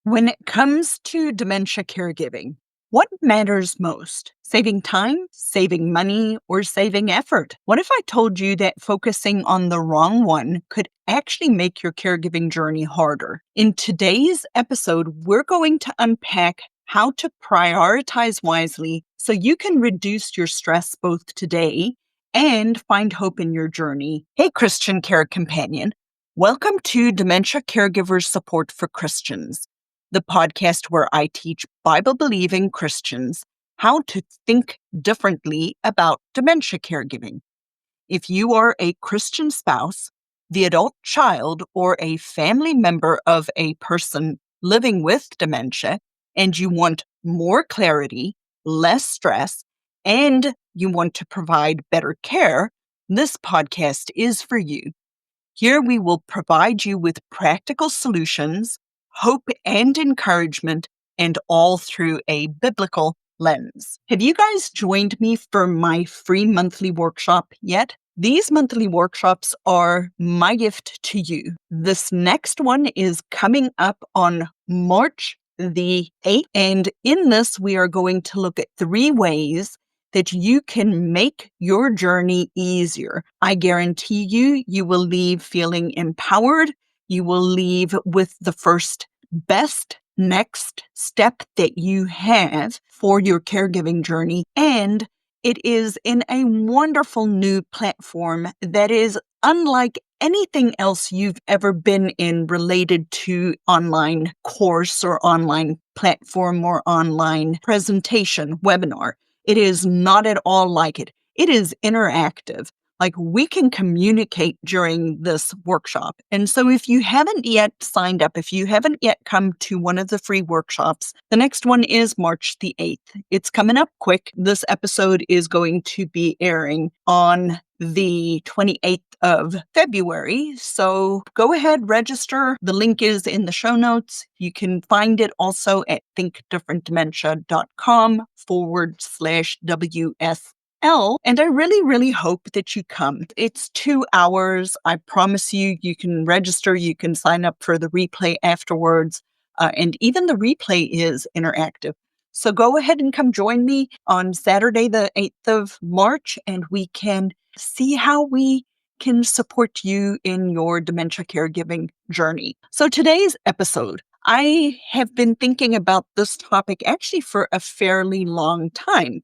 When it comes to dementia caregiving, what matters most? Saving time, saving money, or saving effort? What if I told you that focusing on the wrong one could actually make your caregiving journey harder? In today's episode, we're going to unpack how to prioritize wisely so you can reduce your stress both today and find hope in your journey. Hey, Christian Care Companion. Welcome to Dementia Caregivers Support for Christians, the podcast where I teach Bible-believing Christians how to think differently about dementia caregiving. If you are a Christian spouse, the adult child, or a family member of a person living with dementia, and you want more clarity, less stress, and you want to provide better care, this podcast is for you. Here we will provide you with practical solutions, hope and encouragement, and all through a biblical lens. Have you guys joined me for my free monthly workshop yet? These monthly workshops are my gift to you. This next one is coming up on March the 8th, and in this we are going to look at 3 ways that you can make your journey easier. I guarantee you, you will leave feeling empowered. You will leave with the first best next step that you have for your caregiving journey. And it is in a wonderful new platform that is unlike anything else you've ever been in related to online course or online platform or online presentation, webinar. It is not at all like it. It is interactive. Like, we can communicate during this workshop. And so if you haven't yet signed up, if you haven't yet come to one of the free workshops, the next one is March the 8th. It's coming up quick. This episode is going to be airing on the 28th of February. So go ahead, register. The link is in the show notes. You can find it also at thinkdifferentdementia.com/WSL. And I really, really hope that you come. It's 2 hours. I promise you, you can register. You can sign up for the replay afterwards. And even the replay is interactive. So go ahead and come join me on Saturday, the 8th of March, and we can see how we can support you in your dementia caregiving journey. So today's episode, I have been thinking about this topic actually for a fairly long time,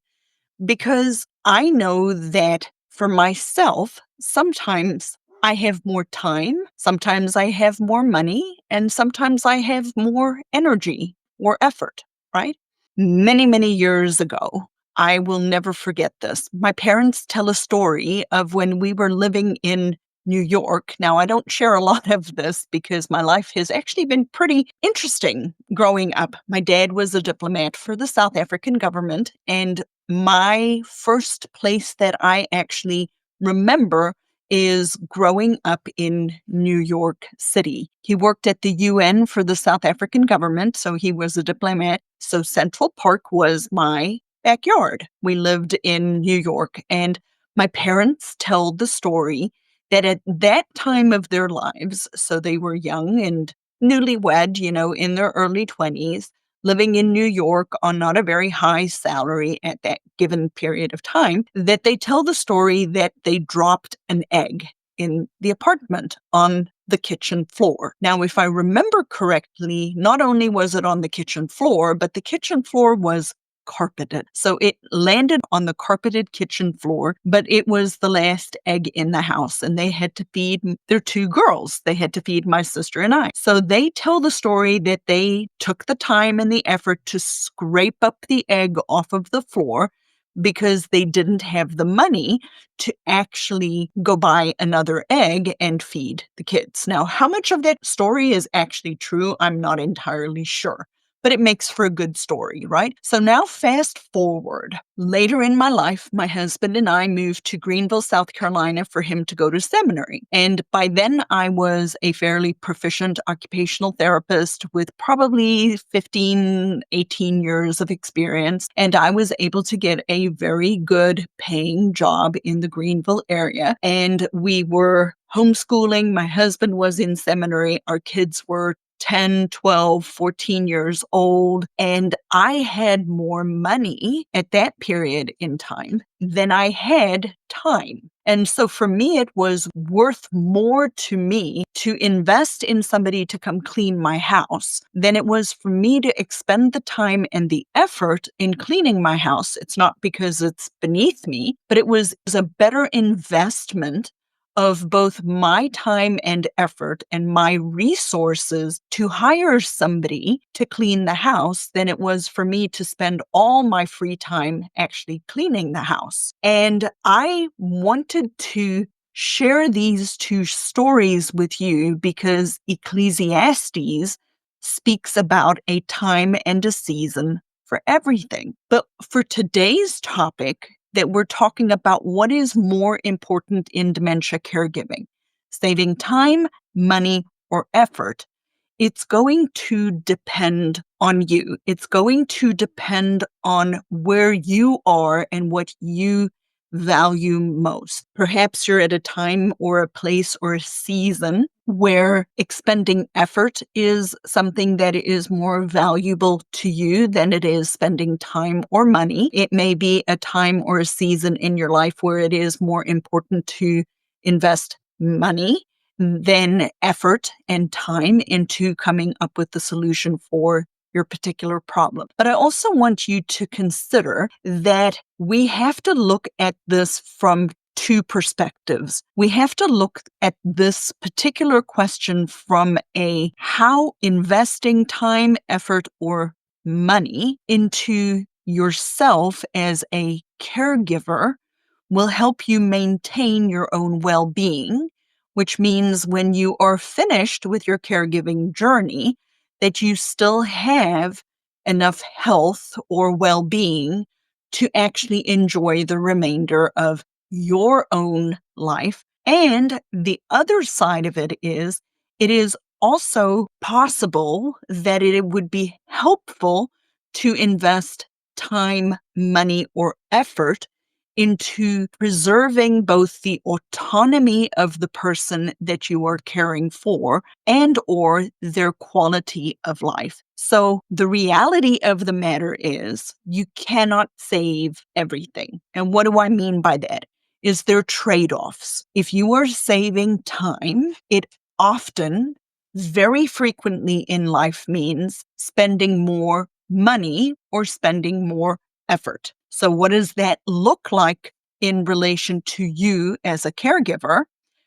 because I know that for myself, sometimes I have more time, sometimes I have more money, and sometimes I have more energy or effort, right? Many, many years ago, I will never forget this. My parents tell a story of when we were living in New York. Now, I don't share a lot of this because my life has actually been pretty interesting growing up. My dad was a diplomat for the South African government, and my first place that I actually remember is growing up in New York City. He worked at the UN for the South African government, so he was a diplomat. So Central Park was my backyard. We lived in New York, and my parents tell the story that at that time of their lives, so they were young and newlywed, in their early 20s, living in New York on not a very high salary at that given period of time, that they tell the story that they dropped an egg in the apartment on the kitchen floor. Now, if I remember correctly, not only was it on the kitchen floor, but the kitchen floor was carpeted. So it landed on the carpeted kitchen floor, but it was the last egg in the house, and they had to feed their 2 girls. They had to feed my sister and I. So they tell the story that they took the time and the effort to scrape up the egg off of the floor because they didn't have the money to actually go buy another egg and feed the kids. Now, how much of that story is actually true, I'm not entirely sure, but it makes for a good story, right? So now fast forward. Later in my life, my husband and I moved to Greenville, South Carolina for him to go to seminary. And by then I was a fairly proficient occupational therapist with probably 15, 18 years of experience. And I was able to get a very good paying job in the Greenville area. And we were homeschooling. My husband was in seminary. Our kids were 10, 12, 14 years old, and I had more money at that period in time than I had time. And so for me, it was worth more to me to invest in somebody to come clean my house than it was for me to expend the time and the effort in cleaning my house. It's not because it's beneath me, but it was a better investment of both my time and effort and my resources to hire somebody to clean the house than it was for me to spend all my free time actually cleaning the house. And I wanted to share these two stories with you because Ecclesiastes speaks about a time and a season for everything. But for today's topic, that we're talking about what is more important in dementia caregiving, saving time, money, or effort. It's going to depend on you. It's going to depend on where you are and what you value most. Perhaps you're at a time or a place or a season where expending effort is something that is more valuable to you than it is spending time or money. It may be a time or a season in your life where it is more important to invest money than effort and time into coming up with the solution for your particular problem. But I also want you to consider that we have to look at this from two perspectives. We have to look at this particular question from a how investing time, effort, or money into yourself as a caregiver will help you maintain your own well-being, which means when you are finished with your caregiving journey, that you still have enough health or well-being to actually enjoy the remainder of your own life. And the other side of it is also possible that it would be helpful to invest time, money, or effort into preserving both the autonomy of the person that you are caring for and or their quality of life. So the reality of the matter is you cannot save everything. And what do I mean by that? Is there trade-offs? If you are saving time, it often, very frequently in life means spending more money or spending more effort. So what does that look like in relation to you as a caregiver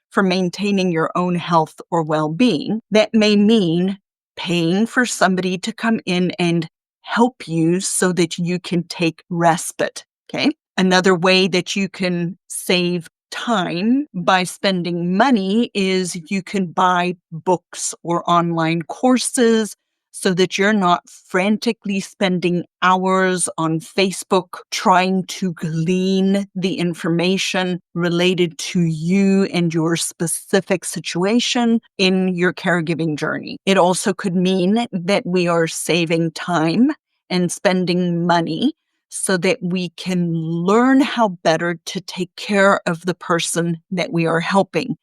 for maintaining your own health or well-being? That may mean paying for somebody to come in and help you so that you can take respite, okay? Another way that you can save time by spending money is you can buy books or online courses so that you're not frantically spending hours on Facebook trying to glean the information related to you and your specific situation in your caregiving journey. It also could mean that we are saving time and spending money so that we can learn how better to take care of the person that we are helping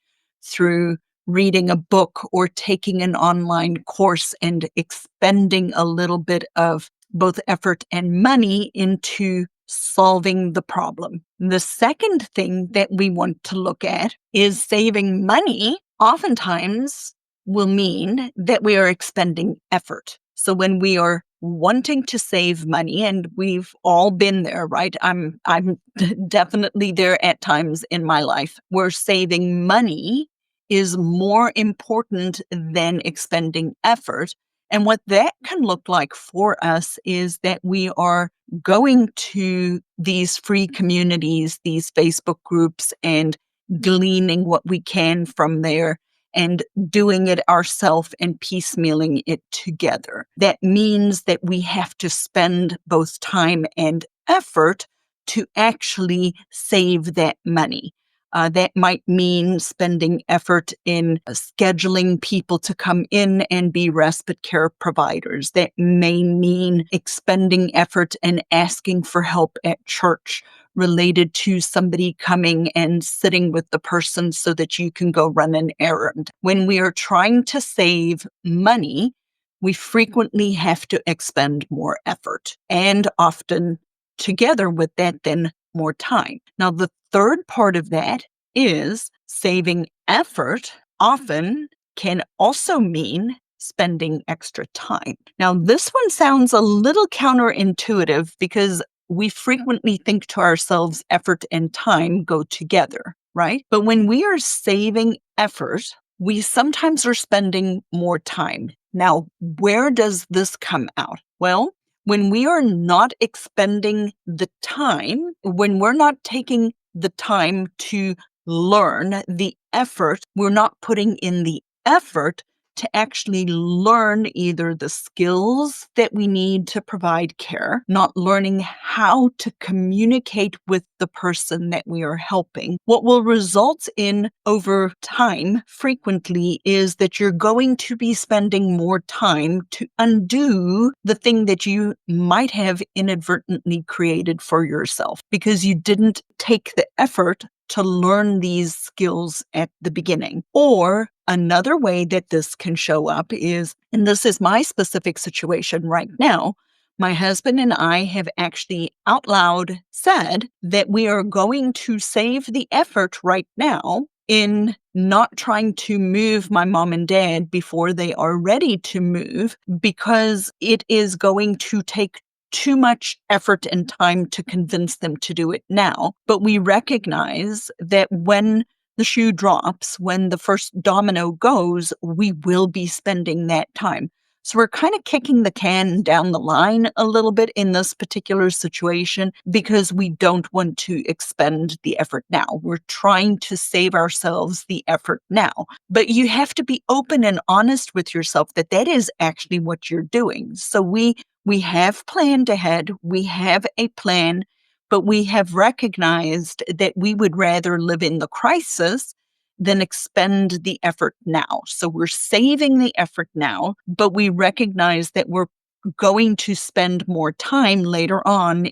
through reading a book or taking an online course and expending a little bit of both effort and money into solving the problem. The second thing that we want to look at is saving money oftentimes will mean that we are expending effort. So when we are wanting to save money, and we've all been there, right? I'm definitely there at times in my life where saving money is more important than expending effort. And what that can look like for us is that we are going to these free communities, these Facebook groups, and gleaning what we can from there and doing it ourselves and piecemealing it together. That means that we have to spend both time and effort to actually save that money. That might mean spending effort in scheduling people to come in and be respite care providers. That may mean expending effort and asking for help at church related to somebody coming and sitting with the person so that you can go run an errand. When we are trying to save money, we frequently have to expend more effort and often together with that, then more time. Now, the third part of that is saving effort often can also mean spending extra time. Now, this one sounds a little counterintuitive because we frequently think to ourselves effort and time go together, right? But when we are saving effort, we sometimes are spending more time. Now, where does this come out? Well, when we are not expending the time, when we're not taking the time to learn the effort, we're not putting in the effort to actually learn either the skills that we need to provide care, not learning how to communicate with the person that we are helping. What will result in over time frequently is that you're going to be spending more time to undo the thing that you might have inadvertently created for yourself because you didn't take the effort to learn these skills at the beginning. Or another way that this can show up is, and this is my specific situation right now, my husband and I have actually out loud said that we are going to save the effort right now in not trying to move my mom and dad before they are ready to move because it is going to take too much effort and time to convince them to do it now. But we recognize that when the shoe drops, when the first domino goes, we will be spending that time. So we're kind of kicking the can down the line a little bit in this particular situation because we don't want to expend the effort now. We're trying to save ourselves the effort now. But you have to be open and honest with yourself that that is actually what you're doing. So we have planned ahead, we have a plan, but we have recognized that we would rather live in the crisis than expend the effort now. So we're saving the effort now, but we recognize that we're going to spend more time later on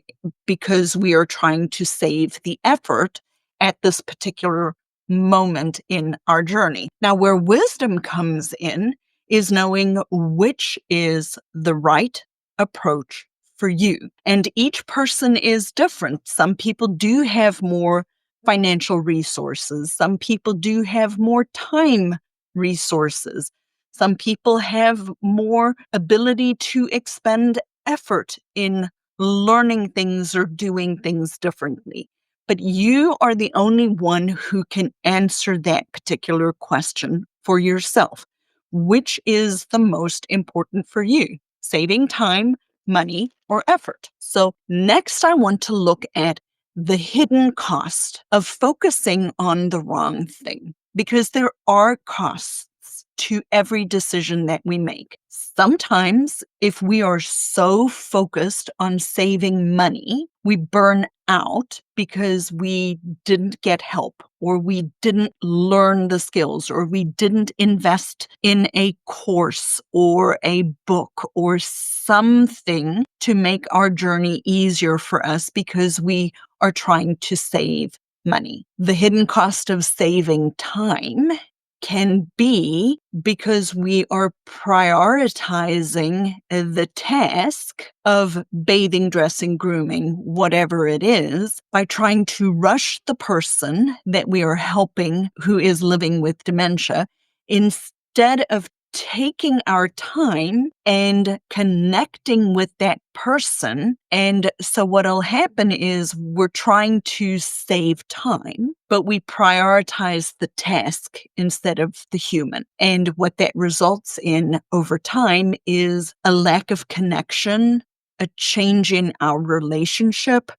because we are trying to save the effort at this particular moment in our journey. Now, where wisdom comes in is knowing which is the right approach for you. And each person is different. Some people do have more financial resources. Some people do have more time resources. Some people have more ability to expend effort in learning things or doing things differently. But you are the only one who can answer that particular question for yourself. Which is the most important for you? Saving time, money, or effort? So next I want to look at the hidden cost of focusing on the wrong thing, because there are costs to every decision that we make. Sometimes, if we are so focused on saving money, we burn out because we didn't get help, or we didn't learn the skills, or we didn't invest in a course or a book or something to make our journey easier for us because we are trying to save money. The hidden cost of saving time can be because we are prioritizing the task of bathing, dressing, grooming, whatever it is, by trying to rush the person that we are helping who is living with dementia instead of taking our time and connecting with that person. And so what'll happen is we're trying to save time, but we prioritize the task instead of the human. And what that results in over time is a lack of connection, a change in our relationship,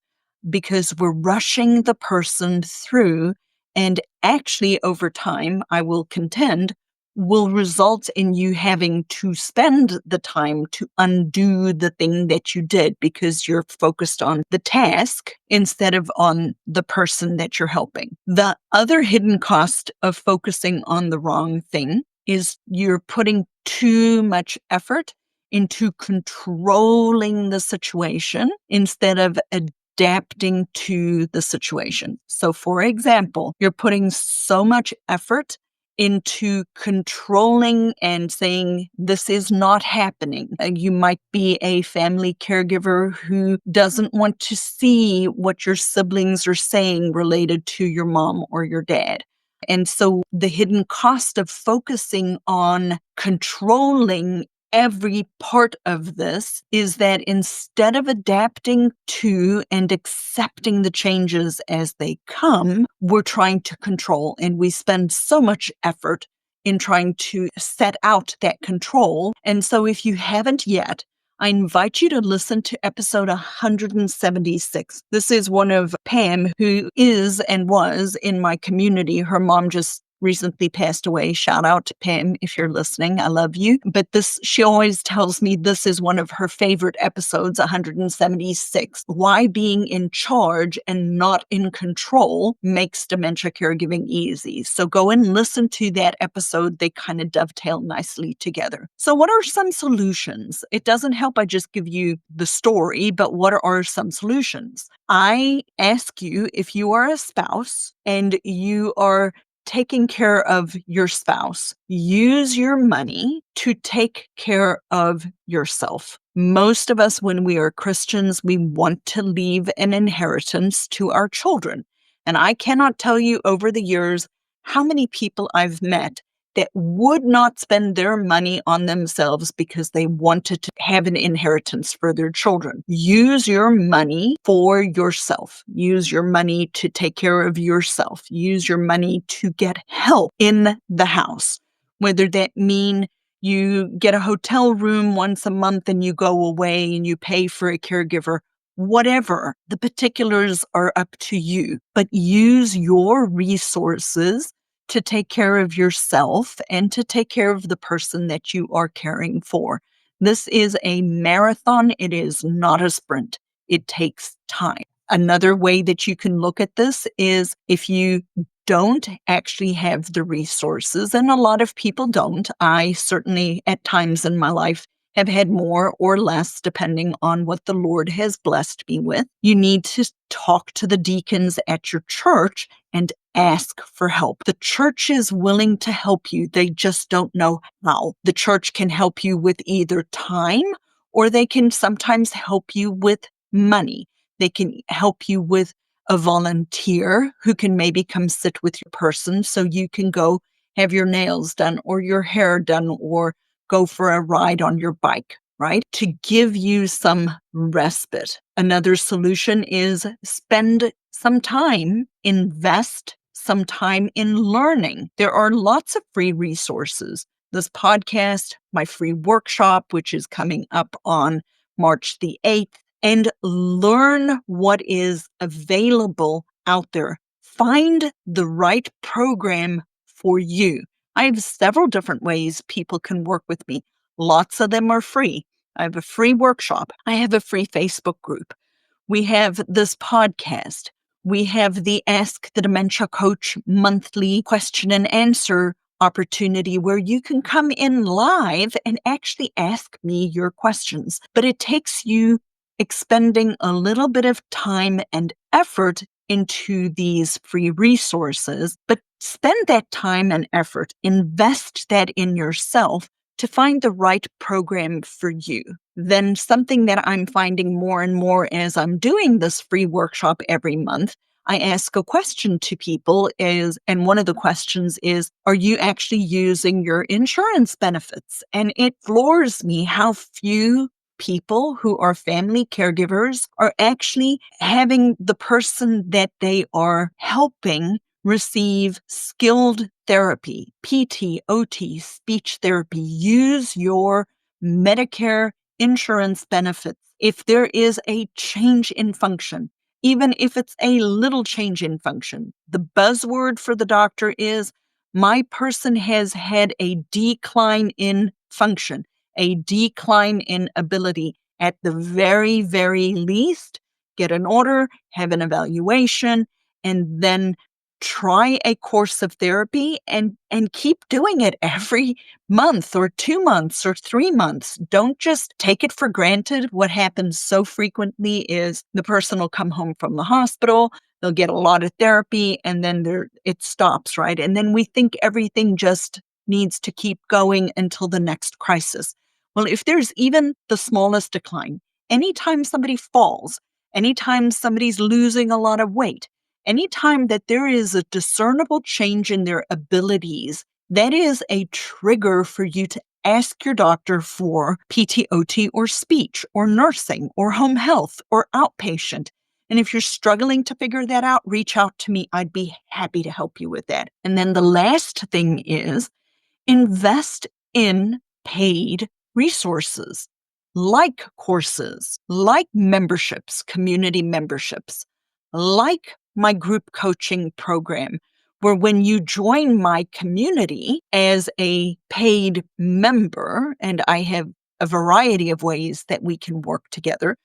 because we're rushing the person through. And actually, over time, I will contend, will result in you having to spend the time to undo the thing that you did because you're focused on the task instead of on the person that you're helping. The other hidden cost of focusing on the wrong thing is you're putting too much effort into controlling the situation instead of adapting to the situation. So, for example, you're putting so much effort into controlling and saying, this is not happening. You might be a family caregiver who doesn't want to see what your siblings are saying related to your mom or your dad. And so the hidden cost of focusing on controlling every part of this is that instead of adapting to and accepting the changes as they come, we're trying to control. And we spend so much effort in trying to set out that control. And so if you haven't yet, I invite you to listen to episode 176. This is one of Pam, who is and was in my community. Her mom just recently passed away. Shout out to Pam if you're listening. I love you. But she always tells me this is one of her favorite episodes, 176. Why being in charge and not in control makes dementia caregiving easy. So go and listen to that episode. They kind of dovetail nicely together. So what are some solutions? It doesn't help I just give you the story, but what are some solutions? I ask you, if you are a spouse and you are taking care of your spouse, use your money to take care of yourself. Most of us, when we are Christians, we want to leave an inheritance to our children. And I cannot tell you over the years how many people I've met that would not spend their money on themselves because they wanted to have an inheritance for their children. Use your money for yourself. Use your money to take care of yourself. Use your money to get help in the house, whether that mean you get a hotel room once a month and you go away and you pay for a caregiver. Whatever, the particulars are up to you, but use your resources to take care of yourself and to take care of the person that you are caring for. This is a marathon. It is not a sprint. It takes time. Another way that you can look at this is if you don't actually have the resources, and a lot of people don't. I certainly at times in my life have had more or less depending on what the Lord has blessed me with. You need to talk to the deacons at your church and ask for help. The church is willing to help you. They just don't know how. The church can help you with either time or they can sometimes help you with money. They can help you with a volunteer who can maybe come sit with your person so you can go have your nails done or your hair done or go for a ride on your bike, right? To give you some respite. Another solution is spend some time, invest some time in learning. There are lots of free resources. This podcast, my free workshop, which is coming up on March the 8th, and learn what is available out there. Find the right program for you. I have several different ways people can work with me. Lots of them are free. I have a free workshop. I have a free Facebook group. We have this podcast. We have the Ask the Dementia Coach monthly question and answer opportunity where you can come in live and actually ask me your questions. But it takes you expending a little bit of time and effort into these free resources, but spend that time and effort, invest that in yourself to find the right program for you. Then something that I'm finding more and more as I'm doing this free workshop every month, I ask a question to people and one of the questions is, are you actually using your insurance benefits? And it floors me how few people who are family caregivers are actually having the person that they are helping receive skilled therapy, PT, OT, speech therapy. Use your Medicare insurance benefits. If there is a change in function, even if it's a little change in function, the buzzword for the doctor is, my person has had a decline in function, a decline in ability. At the very, very least, get an order, have an evaluation, and then try a course of therapy and keep doing it every month or 2 months or 3 months. Don't just take it for granted. What happens so frequently is the person will come home from the hospital, they'll get a lot of therapy, and then it stops, right? And then we think everything just needs to keep going until the next crisis. Well, if there's even the smallest decline, anytime somebody falls, anytime somebody's losing a lot of weight, anytime that there is a discernible change in their abilities, that is a trigger for you to ask your doctor for PTOT or speech or nursing or home health or outpatient. And if you're struggling to figure that out, reach out to me. I'd be happy to help you with that. And then the last thing is invest in paid resources like courses, like memberships, community memberships, like my group coaching program, where when you join my community as a paid member, and I have a variety of ways that we can work together.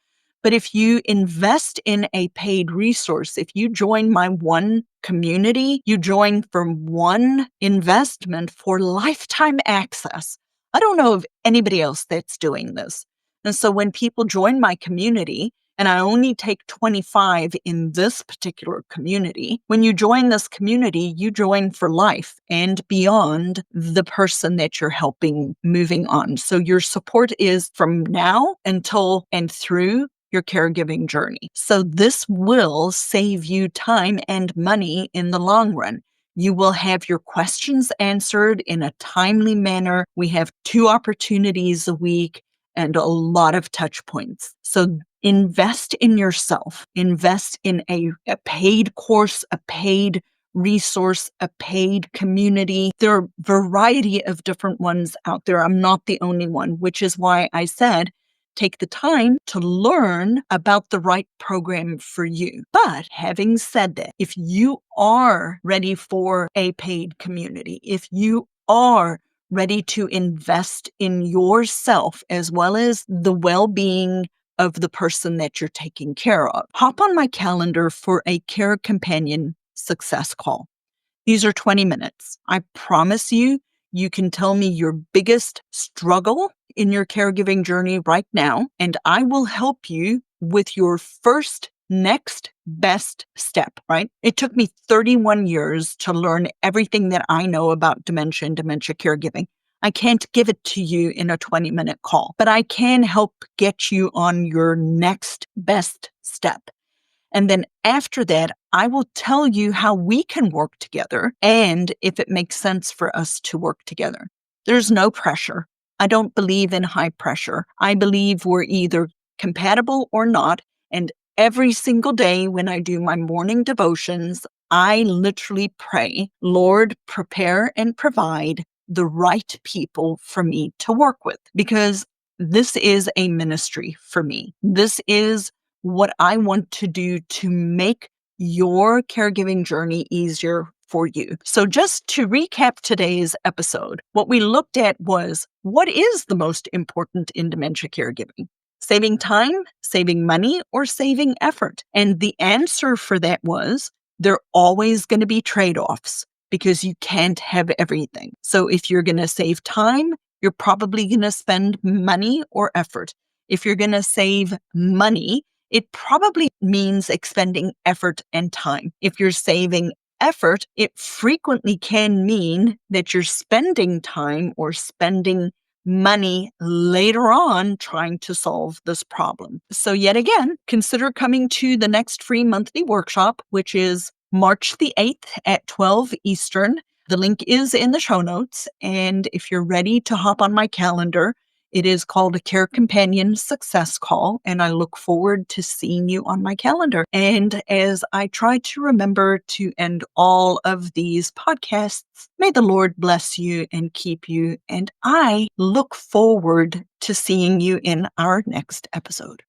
But if you invest in a paid resource, if you join my one community, you join for one investment for lifetime access. I don't know of anybody else that's doing this. And so when people join my community, and I only take 25 in this particular community, when you join this community, you join for life and beyond the person that you're helping moving on. So your support is from now until and through your caregiving journey. So this will save you time and money in the long run. You will have your questions answered in a timely manner. We have 2 opportunities a week and a lot of touch points. So invest in yourself, invest in a paid course, a paid resource, a paid community. There are a variety of different ones out there. I'm not the only one, which is why I said, take the time to learn about the right program for you. But having said that, if you are ready for a paid community, if you are ready to invest in yourself as well as the well-being of the person that you're taking care of, hop on my calendar for a Care Companion success call. These are 20 minutes. I promise you, you can tell me your biggest struggle in your caregiving journey right now, and I will help you with your first next best step, right? It took me 31 years to learn everything that I know about dementia and dementia caregiving. I can't give it to you in a 20-minute call, but I can help get you on your next best step. And then after that, I will tell you how we can work together and if it makes sense for us to work together. There's no pressure. I don't believe in high pressure. I believe we're either compatible or not. And every single day when I do my morning devotions, I literally pray, Lord, prepare and provide the right people for me to work with, because this is a ministry for me. This is what I want to do to make your caregiving journey easier for you. So just to recap today's episode, what we looked at was, what is the most important in dementia caregiving? Saving time, saving money, or saving effort? And the answer for that was, there are always going to be trade-offs because you can't have everything. So if you're going to save time, you're probably going to spend money or effort. If you're going to save money, it probably means expending effort and time. If you're saving effort, it frequently can mean that you're spending time or spending money later on trying to solve this problem. So yet again, consider coming to the next free monthly workshop, which is March the 8th at 12 Eastern. The link is in the show notes. And if you're ready to hop on my calendar, it is called a Care Companion Success Call, and I look forward to seeing you on my calendar. And as I try to remember to end all of these podcasts, may the Lord bless you and keep you, and I look forward to seeing you in our next episode.